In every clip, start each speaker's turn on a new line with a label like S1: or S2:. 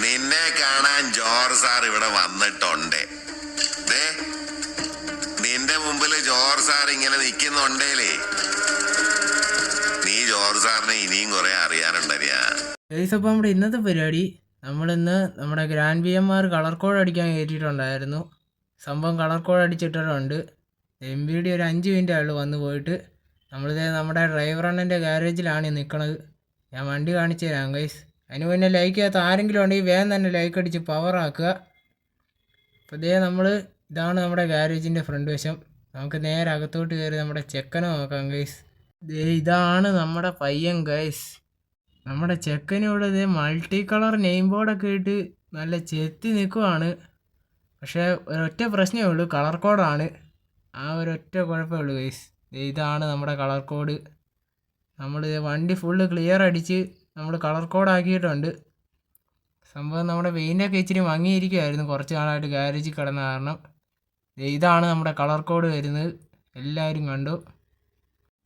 S1: നിന്നെ കാണാൻ George sir ഇവിടെ വന്നിട്ടുണ്ട്. നിന്റെ മുമ്പിൽ ജോർജ് സാർ ഇങ്ങനെ നിൽക്കുന്നുണ്ടേലേ, നീ ജോർജ് സാറിനെ ഇനിയും കുറെ അറിയാനുണ്ടരിയാ.
S2: അപ്പോൾ നമ്മുടെ ഇന്നത്തെ പരിപാടി, നമ്മളിന്ന് നമ്മുടെ ഗ്രാൻഡ് BMR കളർ കോഡ് അടിക്കാൻ കയറ്റിയിട്ടുണ്ടായിരുന്നു. സംഭവം കളർ കോഡ് അടിച്ചിട്ടിട്ടുണ്ട്. MVD ഒരു 5 മിനിറ്റ് ആയുള്ളൂ വന്ന് പോയിട്ട്. നമ്മളിതേ നമ്മുടെ ഡ്രൈവർ അണ്ണൻ്റെ ഗാരേജിലാണ് നിൽക്കണത്. ഞാൻ വണ്ടി കാണിച്ചു തരാം ഗൈസ്. അതിന് മുന്നേ ലൈക്ക് ചെയ്യാത്ത ആരെങ്കിലും ഉണ്ടെങ്കിൽ വേഗം തന്നെ ലൈക്ക് അടിച്ച് പവർ ആക്കുക. അപ്പോൾ ഇതാണ് നമ്മുടെ ഗാരേജിൻ്റെ ഫ്രണ്ട് വശം. നമുക്ക് നേരെ അകത്തോട്ട് കയറി നമ്മുടെ ചെക്കനെ നോക്കാം ഗൈസ്. ഇതാണ് നമ്മുടെ പയ്യൻ ഗൈസ്. നമ്മുടെ ചെക്കനിവിടെ മൾട്ടി കളർ നെയിം ബോർഡൊക്കെ ഇട്ട് നല്ല ചെത്തി നിൽക്കുവാണ്. പക്ഷേ ഒരൊറ്റ പ്രശ്നമേ ഉള്ളൂ, കളർ കോഡാണ്. ആ ഒരൊറ്റ കുഴപ്പമേ ഉള്ളൂ ഗൈസ്. ഇതാണ് നമ്മുടെ കളർ കോഡ്. നമ്മൾ വണ്ടി ഫുള്ള് ക്ലിയർ അടിച്ച് നമ്മൾ കളർ കോഡ് ആക്കിയിട്ടുണ്ട്. സംഭവം നമ്മുടെ പെയിൻ്റൊക്കെ ഇച്ചിരി മങ്ങിയിരിക്കുമായിരുന്നു കുറച്ച് നാളായിട്ട് ഗാരേജിൽ കിടന്ന കാരണം. ഇതാണ് നമ്മുടെ കളർ കോഡ് വരുന്നത്, എല്ലാവരും കണ്ടു.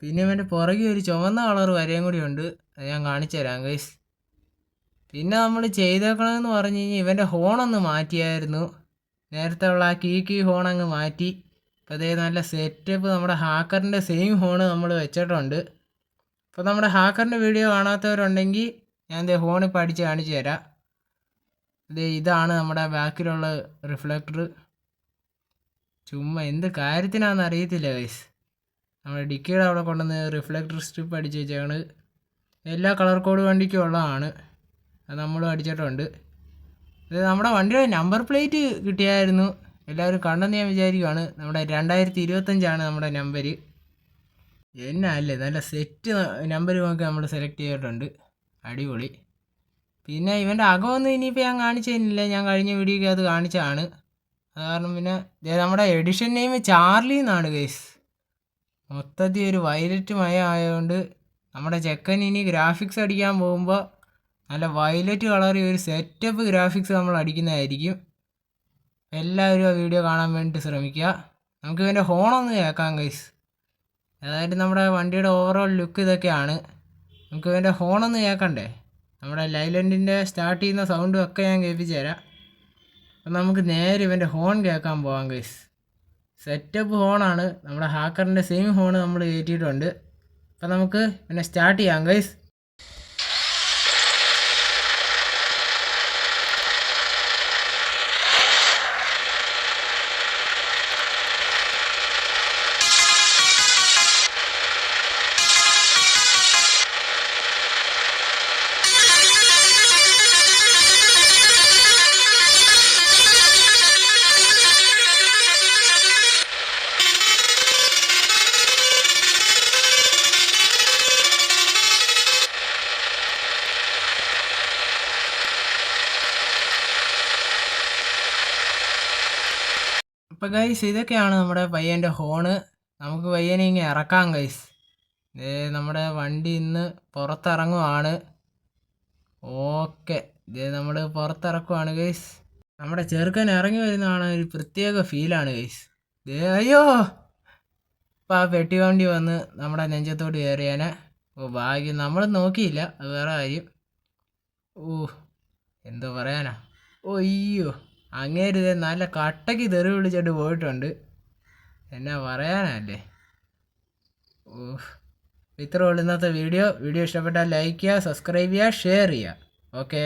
S2: പിന്നെ ഇവൻ്റെ പുറകെ ഒരു ചുവന്ന കളർ വരയും കൂടി ഉണ്ട്, അത് ഞാൻ കാണിച്ചു തരാം ഗൈസ്. പിന്നെ നമ്മൾ ചെയ്തേക്കണമെന്ന് പറഞ്ഞു കഴിഞ്ഞാൽ ഇവൻ്റെ ഹോണൊന്ന് മാറ്റിയായിരുന്നു. നേരത്തെ ഉള്ള ആ കീ ഹോൺ അങ്ങ് മാറ്റി. അപ്പോൾ നല്ല സെറ്റപ്പ് നമ്മുടെ ഹാക്കറിൻ്റെ സെയിം ഹോണ് നമ്മൾ വെച്ചിട്ടുണ്ട്. അപ്പോൾ നമ്മുടെ ഹാക്കറിൻ്റെ വീഡിയോ കാണാത്തവരുണ്ടെങ്കിൽ ഞാൻ ഹോൺ ഇപ്പോൾ അടിച്ച് കാണിച്ചു തരാം. ഇതാണ് നമ്മുടെ ബാക്കിലുള്ള റിഫ്ലക്ടർ. ചുമ്മാ എന്ത് കാര്യത്തിനാണെന്ന് അറിയത്തില്ല ഗൈസ്. നമ്മുടെ ഡിക്കിയുടെ അവിടെ കൊണ്ടുവന്ന് റിഫ്ലക്ടർ സ്ട്രിപ്പ് അടിച്ച് വെച്ചാണ്. എല്ലാ കളർ കോഡ് വണ്ടിക്കും ഉള്ളതാണ്, അത് നമ്മളും അടിച്ചിട്ടുണ്ട്. നമ്മുടെ വണ്ടിയുടെ നമ്പർ പ്ലേറ്റ് കിട്ടിയായിരുന്നു, എല്ലാവരും കണ്ടെന്ന് ഞാൻ വിചാരിക്കുകയാണ്. നമ്മുടെ 2025 നമ്മുടെ നമ്പർ. എന്നാ അല്ലേ, നല്ല സെറ്റ് നമ്പർ നോക്കി നമ്മൾ സെലക്ട് ചെയ്തിട്ടുണ്ട്, അടിപൊളി. പിന്നെ ഇവൻ്റെ അകമൊന്നും ഇനിയിപ്പോൾ ഞാൻ കാണിച്ചു തന്നില്ല, ഞാൻ കഴിഞ്ഞ വീഡിയോയ്ക്ക് അത് കാണിച്ചതാണ്. അത് കാരണം പിന്നെ നമ്മുടെ എഡിഷൻ നെയിം ചാർലി എന്നാണ് ഗൈസ്. മൊത്തത്തിൽ ഒരു വയലറ്റ് മയം ആയതുകൊണ്ട് നമ്മുടെ ചെക്കൻ ഇനി ഗ്രാഫിക്സ് അടിക്കാൻ പോകുമ്പോൾ നല്ല വയലറ്റ് കളറിൽ ഒരു സെറ്റപ്പ് ഗ്രാഫിക്സ് നമ്മൾ അടിക്കുന്നതായിരിക്കും. എല്ലാവരും ആ വീഡിയോ കാണാൻ വേണ്ടിയിട്ട് ശ്രമിക്കുക. നമുക്ക് ഇവൻ്റെ ഹോണൊന്ന് കേൾക്കാം ഗൈസ്. അതായത് നമ്മുടെ വണ്ടിയുടെ ഓവറോൾ ലുക്ക് ഇതൊക്കെയാണ്. നമുക്ക് ഇവൻ്റെ ഹോണൊന്ന് കേൾക്കണ്ടേ? നമ്മുടെ ലൈലൻഡിൻ്റെ സ്റ്റാർട്ട് ചെയ്യുന്ന സൗണ്ടും ഒക്കെ ഞാൻ കേൾപ്പിച്ച് തരാം. അപ്പം നമുക്ക് നേരെ ഇവൻ്റെ ഹോൺ കേൾക്കാൻ പോകാം ഗൈസ്. സെറ്റപ്പ് ഹോണാണ്, നമ്മുടെ ഹാക്കറിൻ്റെ സെയിം ഹോൺ നമ്മൾ കയറ്റിയിട്ടുണ്ട്. അപ്പം നമുക്ക് പിന്നെ സ്റ്റാർട്ട് ചെയ്യാം ഗൈസ്. അപ്പോൾ ഗൈസ് ഇതൊക്കെയാണ് നമ്മുടെ പയ്യൻ്റെ ഹോണ്. നമുക്ക് പയ്യനെ ഇങ്ങനെ ഇറക്കാം ഗൈസ്. നമ്മുടെ വണ്ടി ഇന്ന് പുറത്തിറങ്ങുവാണ്. ഓക്കെ, നമ്മൾ പുറത്തിറക്കുവാണ് ഗൈസ്. നമ്മുടെ ചെറുക്കൻ ഇറങ്ങി വരുന്നതാണ് ഒരു പ്രത്യേക ഫീലാണ് ഗൈസ്. അയ്യോ, ഇപ്പം ആ പെട്ടി വണ്ടി വന്ന് നമ്മുടെ നെഞ്ചത്തോട്ട് കയറിയാനെ. ഭാഗ്യം നമ്മൾ നോക്കിയില്ല, അത് വേറെ കാര്യം. എന്തോ പറയാനാ. അയ്യോ, അങ്ങേര് നല്ല കട്ടയ്ക്ക് തെറി വിളിച്ചിട്ട് പോയിട്ടുണ്ട്. എന്നാ പറയാനല്ലേ. ഇത്രേ ഉള്ളൂ ഇന്നത്തെ വീഡിയോ. ഇഷ്ടപ്പെട്ടാൽ ലൈക്ക് ചെയ്യുക, സബ്സ്ക്രൈബ് ചെയ്യുക, ഷെയർ ചെയ്യുക. ഓക്കെ.